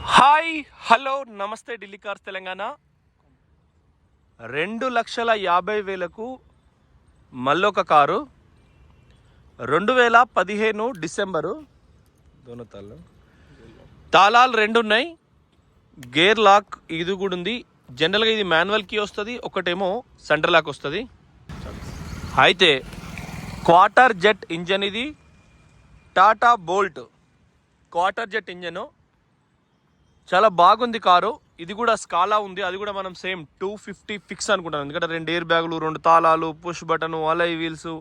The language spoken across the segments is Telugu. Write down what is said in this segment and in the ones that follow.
హాయ్ హలో నమస్తే ఢిల్లీ కార్స్ తెలంగాణ. 2,50,000కు మళ్ళొక కారు. 2015 డిసెంబరు. తాళాలు రెండు ఉన్నాయి, గేర్ లాక్ ఇది కూడా ఉంది. జనరల్గా ఇది మాన్యువల్ కీ వస్తుంది, ఒకటేమో సెంటర్ లాక్ వస్తుంది. అయితే క్వార్టర్ జెట్ ఇంజన్, ఇది Tata Bolt quarter jet engine. చాలా బాగుంది కారు. ఇది కూడా స్కాలా ఉంది, అది కూడా మనం సేమ్ 250 ఫిక్స్ అనుకుంటాం. ఎందుకంటే 2 ఎయిర్ బ్యాగులు, 2 తాళాలు, పుష్ బటను, అలై వీల్స్,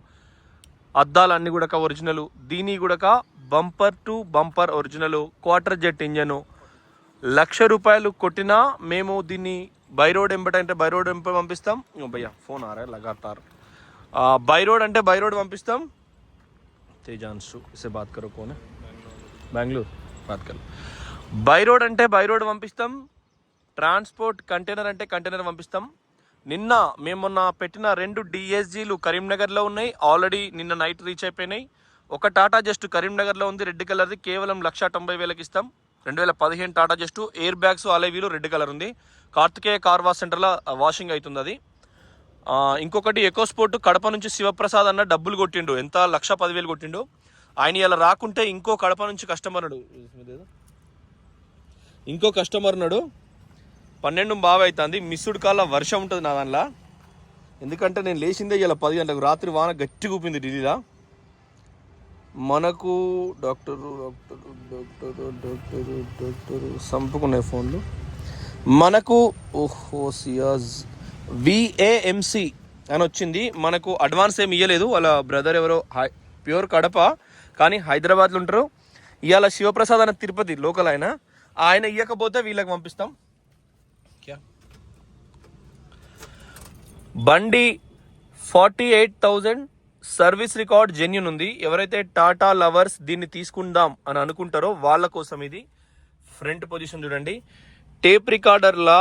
అద్దాలు అన్నీ కూడా ఒరిజినల్. దీని కూడా bumper to bumper original quarter jet engine. ₹1,00,000 కొట్టినా మేము దీన్ని బై రోడ్ ఎంబటంటే బై రోడ్ పంపిస్తాం. భయ్యా ఫోన్ ఆరా లగాతార్. బై రోడ్ అంటే బై రోడ్ పంపిస్తాం. తేజాన్సు ఇసే బాత్ కరో, కోనే బెంగళూరు బాత్ కరో. బై రోడ్ అంటే బై రోడ్ పంపిస్తాం, ట్రాన్స్పోర్ట్ కంటైనర్ అంటే కంటైనర్ పంపిస్తాం. నిన్న మేము మొన్న పెట్టిన 2 DSGలు కరీంనగర్లో ఉన్నాయి, ఆల్రెడీ నిన్న నైట్ రీచ్ అయిపోయినాయి. ఒక టాటా జస్ట్ కరీంనగర్లో ఉంది, రెడ్ కలర్ది, కేవలం 1,90,000కి ఇస్తాం. 2015 టాటా జస్ట్, ఎయిర్ బ్యాగ్స్ అలై వీలు, రెడ్ కలర్ ఉంది. కార్తికేయ కార్ వాష్ సెంటర్లో వాషింగ్ అవుతుంది అది. ఇంకొకటి ఎకో స్పోర్ట్ కడప నుంచి శివప్రసాద్ అన్న డబ్బులు కొట్టిండు, ఎంత 1,10,000 కొట్టిండు. ఆయన ఇలా రాకుంటే ఇంకో కడప నుంచి కస్టమర్ ఉన్నాడు. 12 బాగా అవుతుంది. మిస్డ్ కాల్ వర్షం ఉంటుంది నా దానిలో, ఎందుకంటే నేను లేచిందే ఇలా 10 గంటలకు. రాత్రి వాన గట్టి కూపింది ఢిల్లీలో. మనకు డాక్టరు సంపుకునే ఫోన్లు మనకు. ఓహో సియాజ్ VAMC అని వచ్చింది. మనకు అడ్వాన్స్ ఏమి ఇవ్వలేదు, వాళ్ళ బ్రదర్ ఎవరో ప్యూర్ కడప కానీ హైదరాబాద్లో ఉంటారు. ఇవాళ శివప్రసాద్ అన్న తిరుపతి లోకల్ ఆయన ఇవ్వకపోతే వీళ్ళకి పంపిస్తాం. బండి 48,000 సర్వీస్ రికార్డ్ జెన్యూన్ ఉంది. ఎవరైతే టాటా లవర్స్ దీన్ని తీసుకుందాం అని అనుకుంటారో వాళ్ళ కోసం ఇది. ఫ్రంట్ పొజిషన్ చూడండి, టేప్ రికార్డర్లా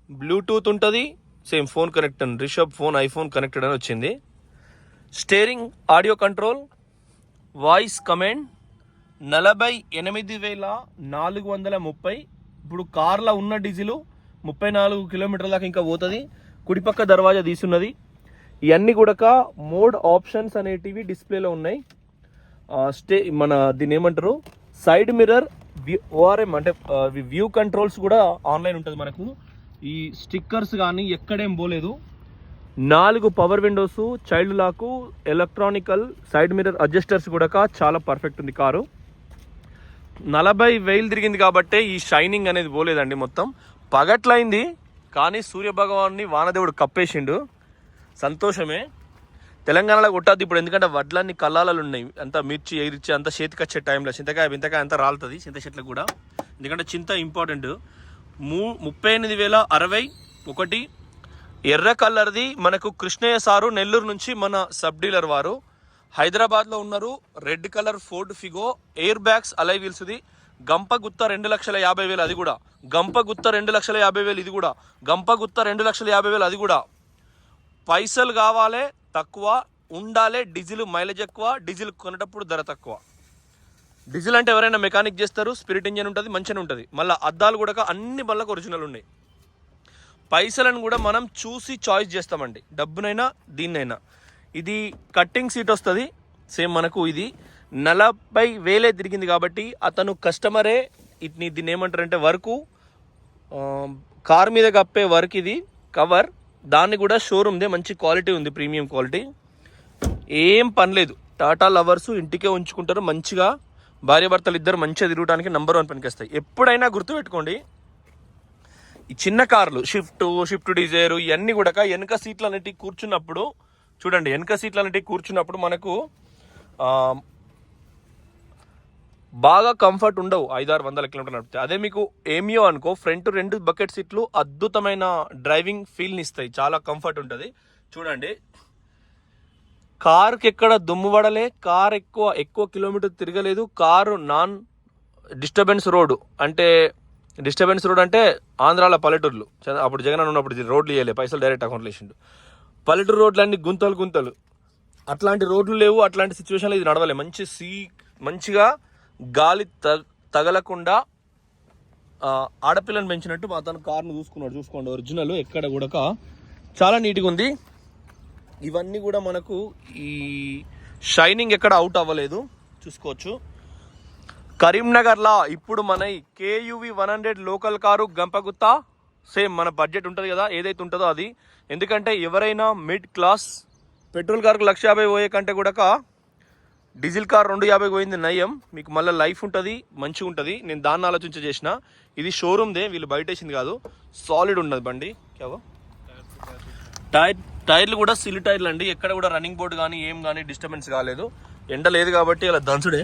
బ్లూటూత్ ఉంటుంది, సేమ్ ఫోన్ కనెక్ట్ అని రిషబ్ ఫోన్ ఐఫోన్ కనెక్టెడ్ అని వచ్చింది. Steering audio control, voice command. 48,430. ఇప్పుడు కార్లో ఉన్న డీజిల్ 34 కిలోమీటర్ల దాకా ఇంకా పోతుంది. కుడిపక్క దర్వాజా తీసున్నది. ఇవన్నీ కూడా మోడ్ ఆప్షన్స్ అనేటివి డిస్ప్లేలో ఉన్నాయి. మన దీన్ని ఏమంటారు, సైడ్ మిర్రర్, ORM అంటే వ్యూ కంట్రోల్స్ కూడా ఆన్లైన్ ఉంటుంది మనకు. ఈ స్టిక్కర్స్ కానీ ఎక్కడేం పోలేదు. 4 power windows, child lock, electronical side mirror adjusters కూడా చాలా పర్ఫెక్ట్ ఉంది కారు. 40,000 తిరిగింది కాబట్టి ఈ షైనింగ్ అనేది పోలేదండి. మొత్తం పగట్లయింది కానీ సూర్యభగవాన్ని వానదేవుడు కప్పేసిండు, సంతోషమే. తెలంగాణలో కొట్టద్దు ఇప్పుడు, ఎందుకంటే వడ్లన్నీ కల్లాలు ఉన్నాయి. అంతా మిర్చి ఎగిరిచ్చి అంతా చేతికి వచ్చే టైంలో చింతకాయ అంతా రాలుతుంది చింత చెట్లకు కూడా, ఎందుకంటే చింత ఇంపార్టెంట్. 38,061. ఎర్ర కలర్ది మనకు కృష్ణయ్య సారు నెల్లూరు నుంచి మన సబ్ డీలర్ వారు హైదరాబాద్లో ఉన్నారు. Red colour Ford Figo, air bags alloy వీల్స్ది. గంపగుత్త 2,50,000 అది కూడా. గంపగుత్త 2,50,000 ఇది కూడా. గంపగుత్త 2,50,000 అది కూడా. పైసలు కావాలి తక్కువ ఉండాలి, డీజిల్ మైలేజ్ ఎక్కువ, డీజిల్ కొనేటప్పుడు ధర తక్కువ. డీజిల్ అంటే ఎవరైనా మెకానిక్ చేస్తారు, స్పిరిట్ ఇంజన్ ఉంటుంది, మంచిగా ఉంటుంది. మళ్ళీ అద్దాలు కూడా అన్ని బళ్ళకు ఒరిజినల్ ఉన్నాయి. పైసలను కూడా మనం చూసి చాయిస్ చేస్తామండి, డబ్బునైనా దీన్నైనా. ఇది కట్టింగ్ సీట్ వస్తుంది సేమ్ మనకు. ఇది 40,000 తిరిగింది కాబట్టి అతను కస్టమరే దీన్ని ఏమంటారంటే వర్కు, కార్ మీద కప్పే వర్క్ ఇది కవర్. దాన్ని కూడా షోరూమ్దే, మంచి క్వాలిటీ ఉంది, ప్రీమియం క్వాలిటీ. ఏం పనిలేదు. టాటా లవర్స్ ఇంటికే ఉంచుకుంటారు మంచిగా. భార్యాభర్తలు ఇద్దరు మంచిగా తిరగడానికి నంబర్ 1 పనికిస్తాయి. ఎప్పుడైనా గుర్తుపెట్టుకోండి, ఈ చిన్న కార్లు షిఫ్ట్ డిజైర్ ఇవన్నీ కూడా వెనక సీట్లు అనేటివి కూర్చున్నప్పుడు చూడండి, వెనక సీట్లు అనేటివి కూర్చున్నప్పుడు మనకు బాగా కంఫర్ట్ ఉండవు. 500-600 కిలోమీటర్లు నడిపితే. అదే మీకు ఏమియో అనుకో, ఫ్రంట్ 2 బకెట్ సీట్లు అద్భుతమైన డ్రైవింగ్ ఫీల్ని ఇస్తాయి, చాలా కంఫర్ట్ ఉంటుంది. చూడండి, కార్కి ఎక్కడ దుమ్ము పడలే, కార్ ఎక్కువ కిలోమీటర్ తిరగలేదు. కారు నాన్ డిస్టర్బెన్స్ రోడ్ అంటే ఆంధ్రాలో పల్లెటూర్లు, అప్పుడు జగన్ ఉన్నప్పుడు రోడ్లు వేయలే, పైసలు డైరెక్ట్ అకౌంట్లో వేసిండు. పల్లెటూరు రోడ్లు అన్ని గుంతలు, అట్లాంటి రోడ్లు లేవు. అట్లాంటి సిచ్యువేషన్లో ఇది నడవలే. మంచిగా గాలి తగలకుండా ఆడపిల్లని పెంచినట్టు మా తను కార్ను చూసుకోండి ఒరిజినల్ ఎక్కడ కూడా చాలా నీట్గా ఉంది. ఇవన్నీ కూడా మనకు ఈ షైనింగ్ ఎక్కడ అవుట్ అవ్వలేదు చూసుకోవచ్చు. కరీంనగర్లో ఇప్పుడు మన KUV 100 లోకల్ కారు గంపగుత్త సేమ్ మన బడ్జెట్ ఉంటుంది కదా ఏదైతే ఉంటుందో అది. ఎందుకంటే ఎవరైనా మిడ్ క్లాస్ పెట్రోల్ కార్కు 1,50,000 పోయే కంటే కూడా డీజిల్ కార్ 250 పోయింది నయం, మీకు మళ్ళీ లైఫ్ ఉంటుంది మంచిగా ఉంటుంది. నేను దాన్ని ఆలోచించి చేసిన. ఇది షోరూమ్దే, వీళ్ళు బయట వేసింది కాదు, సాలిడ్ ఉన్నది బండి. కేవో టైర్లు కూడా సిల్ టైర్లు అండి, ఎక్కడ కూడా రన్నింగ్ బోర్డు కానీ ఏం కానీ డిస్టర్బెన్స్ కాలేదు. ఎండ లేదు కాబట్టి అలా దంచుడే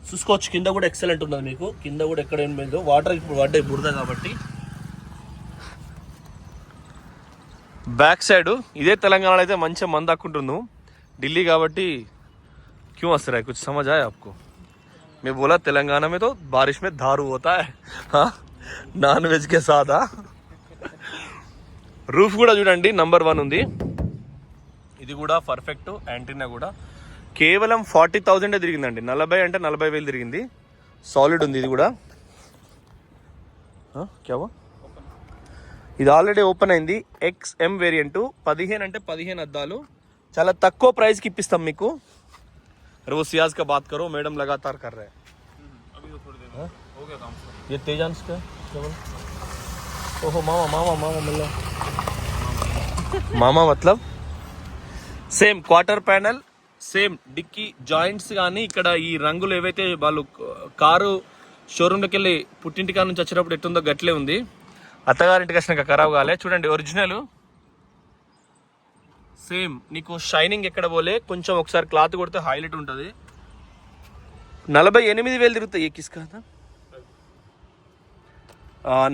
చూసుకోవచ్చు. కింద కూడా ఎక్సలెంట్ ఉన్నది, మీకు కింద కూడా ఎక్కడ ఏం లేదు. వాటర్ ఇప్పుడు పడ్డాయి బురద కాబట్టి. బ్యాక్ సైడ్ ఇదే తెలంగాణలో అయితే మంచిగా మంది దక్కుంటున్నాం, ఢిల్లీ కాబట్టి क्यों हंस रहा है, कुछ समझ आया आपको? मैं बोला तेलंगाना में तो बारिश में दारू होता है, हाँ నాన్ వెజ్ కే సాదా. రూఫ్ కూడా చూడండి నంబర్ 1 ఉంది. ఇది కూడా పర్ఫెక్ట్. యాంటీనా కూడా కేవలం 40,000 తిరిగిందండి. 40 అంటే 40,000 తిరిగింది. సాలిడ్ ఉంది ఇది కూడా. క్యావో ఇది ఆల్రెడీ ఓపెన్ అయింది. XM వేరియంట్ 15 అంటే 15 అద్దాలు. చాలా తక్కువ ప్రైస్కి ఇప్పిస్తాం మీకు. अरे वो सियाज का बात करो, मैडम लगातार कर रहे हैं अभी तो थोड़ी देर में हो गया काम. ये तेजांश का ओहो मामा मिल మామా मतलब same quarter panel, same dicky joints కానీ ఇక్కడ ఈ రంగులు ఏవైతే వాళ్ళు కారు షోరూమ్లోకి వెళ్ళి పుట్టింటికా నుంచి వచ్చేటప్పుడు ఎట్టుందో గట్లే ఉంది. అత్తగారింటికి వచ్చినాక ఖరాబ్ కాలే. చూడండి ఒరిజినల్ సేమ్, నీకు షైనింగ్ ఎక్కడ పోలే. కొంచెం ఒకసారి క్లాత్ కొడితే హైలైట్ ఉంటుంది. 48,000 తిరుగుతాయి. కిస్కా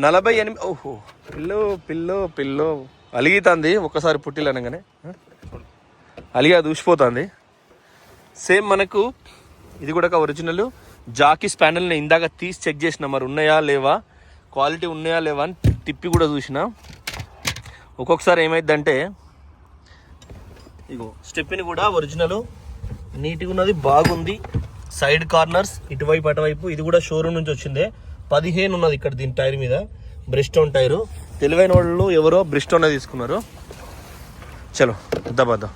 48. ఓహో పిల్లో అలిగితుంది ఒక్కసారి పుట్టిలు అనగానే, అలిగా దూసిపోతుంది. సేమ్ మనకు ఇది కూడా ఒరిజినల్ జాకీస్ ప్యానల్ని ఇందాక తీసి చెక్ చేసిన, మరి ఉన్నాయా లేవా, క్వాలిటీ ఉన్నాయా లేవా అని తిప్పి కూడా చూసిన. ఒక్కొక్కసారి ఏమైందంటే ఇగో స్టెప్ని కూడా ఒరిజినల్ నీట్గా ఉన్నది, బాగుంది. సైడ్ కార్నర్స్ ఇటువైపు అటువైపు ఇది కూడా షోరూమ్ నుంచి వచ్చిందే. 15 ఉన్నది ఇక్కడ దీని టైర్ మీద, బ్రిస్టోన్ టైరు. తెలివైన వాళ్ళు ఎవరో బ్రిస్టోన్ తీసుకున్నారు. చలో దబాదా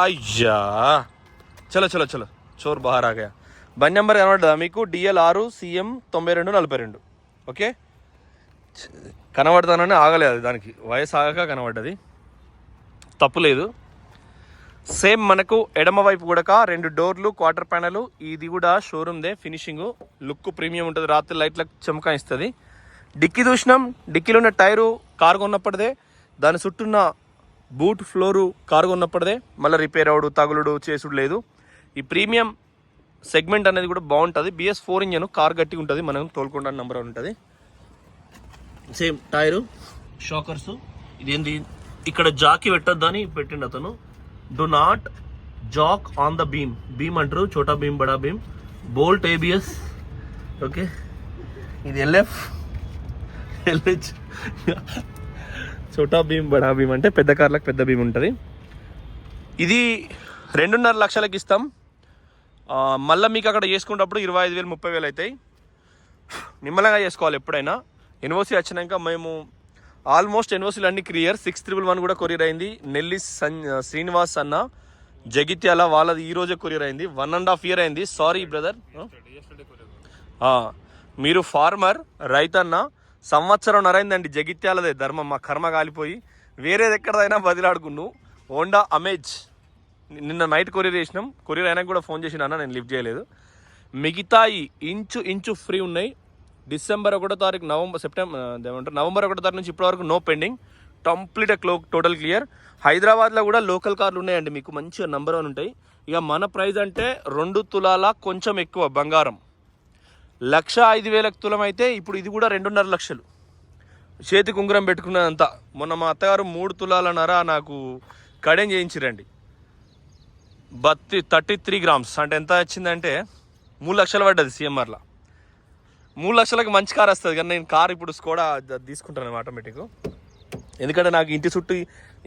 అయ్యా చలో చోర్ బాహర్ ఆగా. బండి నెంబర్ కనబడ్డా మీకు? DL 6 CM 9242. ఓకే, కనబడతానని ఆగలేదు, దానికి వయసు ఆగక కనబడ్డది, తప్పులేదు. సేమ్ మనకు ఎడమ వైపు కూడా 2 డోర్లు, క్వార్టర్ ప్యానల్. ఇది కూడా షోరూమ్దే, ఫినిషింగ్ లుక్ ప్రీమియం ఉంటుంది, రాత్రి లైట్లకు చమకాయిస్తుంది. డిక్కీ చూసినాం, డిక్కీలో ఉన్న టైరు కారు కొన్నప్పటిదే, దాని చుట్టూన్న బూట్ ఫ్లోరు కారు కొన్నప్పటిదే, మళ్ళీ రిపేర్ అవడు తగులుడు చేసుడు లేదు. ఈ ప్రీమియం సెగ్మెంట్ అనేది కూడా బాగుంటుంది. BS4 ఇంజన్, కార్ గట్టిగా ఉంటుంది, మనం తోలుకుండా నెంబర్ ఉంటుంది. Same tyre, shockers. ఇదేంటి ఇక్కడ జాకీ పెట్టద్దని పెట్టిండు అతను. Do not jack on the beam అంటారు, చోటా బీమ్ బడా బీమ్. Bolt ABS. ఓకే, ఇది LH చోటా బీమ్ బడా బీమ్ అంటే పెద్ద కార్లకు పెద్ద బీమ్ ఉంటుంది. ఇది 2.5 లక్షలకి ఇస్తాం. మళ్ళీ మీకు అక్కడ చేసుకున్నప్పుడు 25,000 30,000 అవుతాయి. నిమ్మలంగా చేసుకోవాలి ఎప్పుడైనా. NOC వచ్చినాక మేము ఆల్మోస్ట్ NOCలు అన్ని క్లియర్. 611 కూడా కొరియర్ అయింది. నెల్లి శ్రీనివాస్ అన్న జగిత్యాల, వాళ్ళది ఈరోజే కొరియర్ అయింది. 1.5 year అయింది. సారీ బ్రదర్, మీరు ఫార్మర్ రైతన్న, సంవత్సరం అయిందండి జగిత్యాలదే ధర్మం. మా కర్మ కాలిపోయి వేరేది ఎక్కడైనా బదిలాడుకున్నావు. హోండా అమేజ్ నిన్న నైట్ కొరియర్ చేసినాం. కొరియర్ అయినా కూడా ఫోన్ చేసిన అన్న, నేను లిఫ్ట్ చేయలేదు. మిగతాయి ఇంచు ఫ్రీ ఉన్నాయి. డిసెంబర్ 1వ తారీఖు నవంబర్ 1వ తారీఖు నుంచి ఇప్పటివరకు no pending, complete total clear. హైదరాబాద్లో కూడా లోకల్ కార్లు ఉన్నాయండి, మీకు మంచిగా నంబర్ 1 ఉంటాయి. ఇక మన ప్రైస్ అంటే 2 తులాల కొంచెం ఎక్కువ బంగారం, 1,05,000 తులం అయితే ఇప్పుడు ఇది కూడా 2.5 లక్షలు. చేతికి ఉంగరం పెట్టుకున్నదంతా. మొన్న మా అత్తగారు 3 తులాలన్నర నాకు కడెం చేయించిరండి. 33 గ్రామ్స్ అంటే ఎంత వచ్చిందంటే 3 లక్షలు పడ్డది CMRలో. 3 లక్షలకు మంచి కార్ వస్తుంది. కానీ నేను కార్ ఇప్పుడు స్కోడా తీసుకుంటాను ఆటోమేటిక్. ఎందుకంటే నాకు ఇంటి చుట్టూ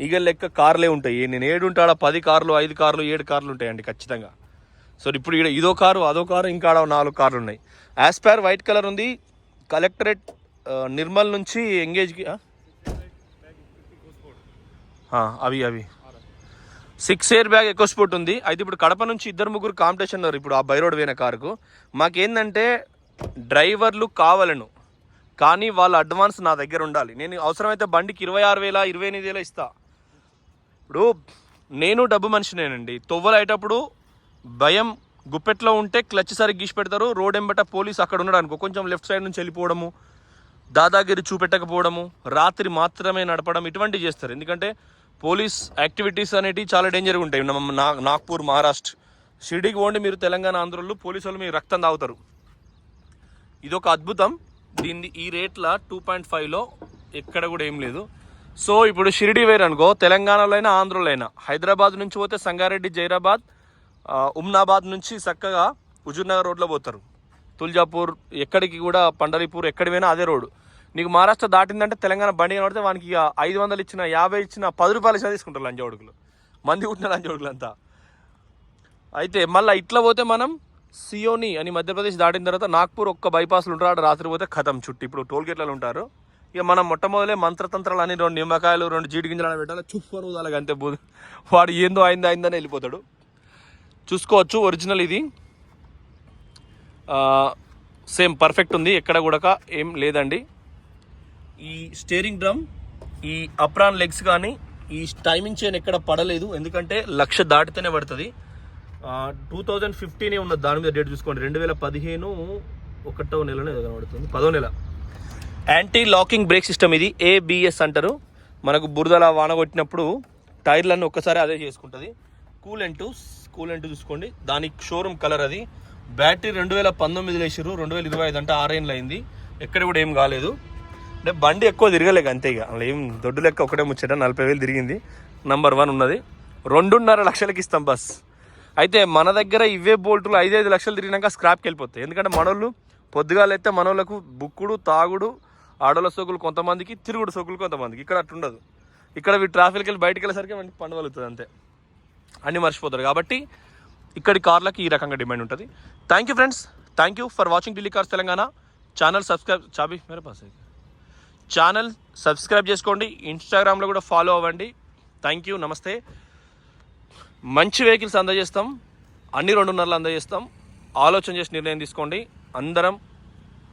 ఈగల లెక్క కార్లే ఉంటాయి. నేను 7 ఉంటాడా 10 కార్లు 5 కార్లు 7 కార్లు ఉంటాయండి ఖచ్చితంగా. సో ఇప్పుడు ఇదో కారు అదో కారు ఇంకా 4 కార్లు ఉన్నాయి. యాస్పైర్ వైట్ కలర్ ఉంది. కలెక్టరేట్ నిర్మల్ నుంచి ఎంగేజ్కి అవి 6 ఎయిర్ బ్యాగ్ ఎక్కువ స్పోర్ట్ ఉంది. అయితే ఇప్పుడు కడప నుంచి 2-3 కాంపిటీషన్ ఉన్నారు ఇప్పుడు ఆ బై రోడ్ పోయిన కారుకు. మాకేందంటే డ్రైవర్లు కావాలను, కానీ వాళ్ళ అడ్వాన్స్ నా దగ్గర ఉండాలి. నేను అవసరమైతే బండికి 26,000 28,000 ఇస్తా. ఇప్పుడు నేను డబ్బు మనిషినేనండి. తొవ్వలు అయ్యేటప్పుడు భయం గుప్పెట్లో ఉంటే క్లచ్ సరిగ్గా గీసి పెడతారు. రోడ్ ఎంబట పోలీస్ అక్కడ ఉన్నాడు అనుకో, కొంచెం లెఫ్ట్ సైడ్ నుంచి వెళ్ళిపోవడము, దాదాగిరి చూపెట్టకపోవడము, రాత్రి మాత్రమే నడపడం, ఇటువంటివి చేస్తారు. ఎందుకంటే పోలీస్ యాక్టివిటీస్ అనేటివి చాలా డేంజర్గా ఉంటాయి. నాగ్పూర్, మహారాష్ట్ర, షిరిడీకి పోండి మీరు, తెలంగాణ ఆంధ్రలో పోలీసు వాళ్ళు మీరు రక్తం తాగుతారు. ఇదొక అద్భుతం. దీన్ని ఈ రేట్ల 2.5లో ఎక్కడ కూడా ఏం లేదు. సో ఇప్పుడు షిరిడీ వేరు అనుకో, తెలంగాణలో అయినా ఆంధ్రలో అయినా, హైదరాబాద్ నుంచి పోతే సంగారెడ్డి, జైరాబాద్, ఉమ్నాబాద్ నుంచి చక్కగా హుజూర్నగర్ రోడ్లో పోతారు. తుల్జాపూర్, ఎక్కడికి కూడా పండరీపూర్, ఎక్కడి పోయినా అదే రోడ్డు. నీకు మహారాష్ట్ర దాటిందంటే తెలంగాణ బండి కనబడితే వానికి 500 ఇచ్చిన, 50 ఇచ్చిన, 10 రూపాయలు ఇచ్చినా తీసుకుంటారు లంజోడుకులు, మంది కుట్టిన లంజోడుకులు అంతా. అయితే మళ్ళీ ఇట్లా పోతే మనం సియోని అని మధ్యప్రదేశ్ దాటిన తర్వాత నాగ్పూర్ ఒక్క బైపాస్లు ఉంటారు. రాత్రి పోతే ఖతం చుట్టి ఇప్పుడు టోల్ గేట్లలో ఉంటారు. ఇక మనం మొట్టమొదలే మంత్రతంత్రాలు అని 2 నిమ్మకాయలు 2 జీడి గింజలు పెట్టాలి, చుప్పను అలాగ అంతే పోదు. వాడు ఏందో అయిందని వెళ్ళిపోతాడు. చూసుకోవచ్చు, ఒరిజినల్ ఇది సేమ్ పర్ఫెక్ట్ ఉంది, ఎక్కడ కూడా ఏం లేదండి. ఈ స్టీరింగ్ డ్రమ్, ఈ అప్రాన్ లెగ్స్ కానీ, ఈ టైమింగ్ చైన్ ఎక్కడ పడలేదు, ఎందుకంటే 1,00,000 దాటితేనే పడుతుంది. 2015 ఉన్నది దాని మీద డేట్ చూసుకోండి. 2015 1వ నెలనే కనబడుతుంది, 10వ నెల. యాంటీ లాకింగ్ బ్రేక్ సిస్టమ్ ఇది, ABS అంటారు. మనకు బురదలా వాన కొట్టినప్పుడు టైర్లన్నీ ఒక్కసారి అదే చేసుకుంటుంది. కూలెంట్ చూసుకోండి, దానికి షోరూమ్ కలర్ అది. బ్యాటరీ 2019 వేసారు, 2025 అంటే 6 ఏళ్ళు అయింది, ఎక్కడ కూడా ఏం కాలేదు. అంటే బండి ఎక్కువ తిరగలేక అంతే, ఇక అలా ఏం దొడ్డు లెక్క ఒకటే ముచ్చట. 40,000 తిరిగింది, నంబర్ 1 ఉన్నది. 2.5 లక్షలకి ఇస్తాం బస్. అయితే మన దగ్గర ఇవే బోల్టులు 5-5 లక్షలు తిరిగినాక స్క్రాప్కి వెళ్ళిపోతాయి. ఎందుకంటే మనోళ్ళు పొద్దుగాలైతే మనోళ్ళకు బుక్కుడు, తాగుడు, ఆడోళ్ళ సోకులు కొంతమందికి, తిరుగుడు సోకులు కొంతమందికి. ఇక్కడ అట్లుండదు. ఇక్కడ ట్రాఫిక్కి వెళ్ళి బయటకు వెళ్ళేసరికి మనకి పండుగలుగుతుంది అంతే, అన్నీ మర్చిపోతారు. కాబట్టి ఇక్కడి కార్లకి ఈ రకంగా డిమాండ్ ఉంటుంది. Thank you friends, thank you for watching Delhi cars Telangana. Channel subscribe చేసుకోండి, ఇన్స్టాగ్రామ్లో కూడా ఫాలో అవ్వండి. థ్యాంక్ యూ, నమస్తే. మంచి వెహికల్స్ అందజేస్తాం, అన్ని 2.5 అందజేస్తాం. ఆలోచన చేసి నిర్ణయం తీసుకోండి. అందరం